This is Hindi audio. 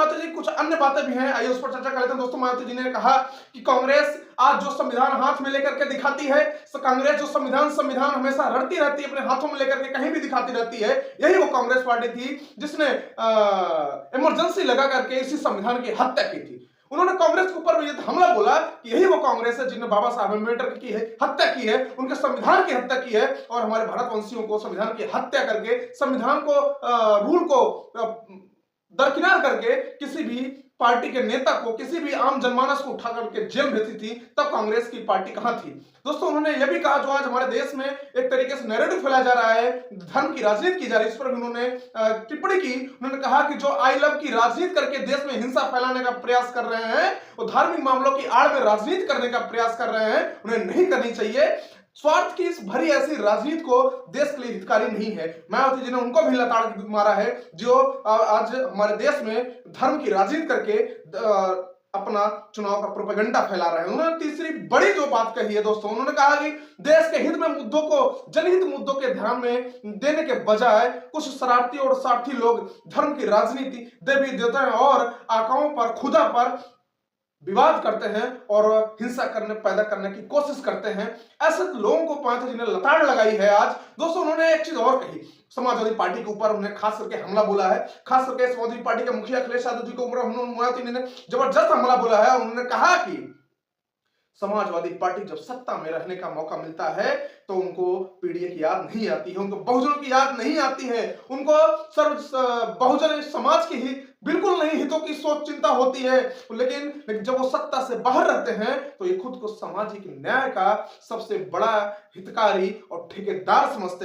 मायावती जी कुछ अन्य बातें भी हैं, आइए उस पर चर्चा कर लेते हैं। दोस्तों मायावती जी ने कहा कि कांग्रेस आज जो संविधान हाथ में लेकर के दिखाती है, कांग्रेस जो संविधान हमेशा रटती रहती है, अपने हाथों में लेकर के कहीं भी दिखाती रहती है, यही वो कांग्रेस पार्टी थी जिसने इमरजेंसी लगा करके इसी संविधान की हत्या की थी। उन्होंने कांग्रेस के ऊपर ये हमला बोला कि यही वो कांग्रेस है जिन्होंने बाबा साहब अम्बेडकर की हत्या की है, उनके संविधान की हत्या की है और हमारे भारतवंशियों को संविधान की हत्या करके संविधान को रूल को दरकिनार करके किसी भी पार्टी के नेता को, किसी भी आम जनमानस को उठा करके जेल भेजी थी। तब कांग्रेस की पार्टी कहां थी? दोस्तों उन्होंने यह भी कहा, जो आज हमारे देश में एक तरीके से नैरेटिव फैलाया जा रहा है, धर्म की राजनीति की जा रही है, इस पर भी उन्होंने टिप्पणी की। उन्होंने कहा कि जो आई लव की राजनीति करके देश में हिंसा फैलाने का प्रयास कर रहे हैं, वो धार्मिक मामलों की आड़ में राजनीति करने का प्रयास कर रहे हैं, उन्हें नहीं करनी चाहिए। स्वार्थ की इस भरी ऐसी राजनीति को देश के लिए हितकारी नहीं है। मायावती जी ने उनको भी लताड़ मारा है जो आज हमारे देश में धर्म की राजनीति करके अपना चुनाव का प्रोपेगेंडा फैला रहे हैं। उन्होंने तीसरी बड़ी जो बात कही है दोस्तों, उन्होंने कहा कि देश के हित में मुद्दों को, जनहित मुद्दों के ध्यान में देने के बजाय कुछ शरारती और स्वार्थी लोग धर्म की राजनीति, देवी देवताओं और आकाओं पर, खुदा पर विवाद करते हैं और हिंसा पैदा करने की कोशिश करते हैं। ऐसे लोगों को मायावती जी ने लताड़ लगाई है आज। दोस्तों उन्होंने एक चीज और कही, समाजवादी पार्टी के ऊपर उन्हें खास करके हमला बोला है, खास करके समाजवादी पार्टी के मुखिया अखिलेश यादव जी के ऊपर मायावती ने जबरदस्त हमला बोला है। उन्होंने कहा कि समाजवादी पार्टी जब सत्ता में रहने का मौका मिलता है तो उनको पीडीए की याद नहीं आती है, उनको बहुजनों की याद नहीं आती है, उनको बहुजन समाज की ही बिल्कुल नहीं हितों की सोच चिंता होती है। लेकिन जब वो सत्ता से बाहर रहते हैं तो ये खुद को सामाजिक न्याय का सबसे बड़ा हितकारी और ठेकेदार समझते हैं।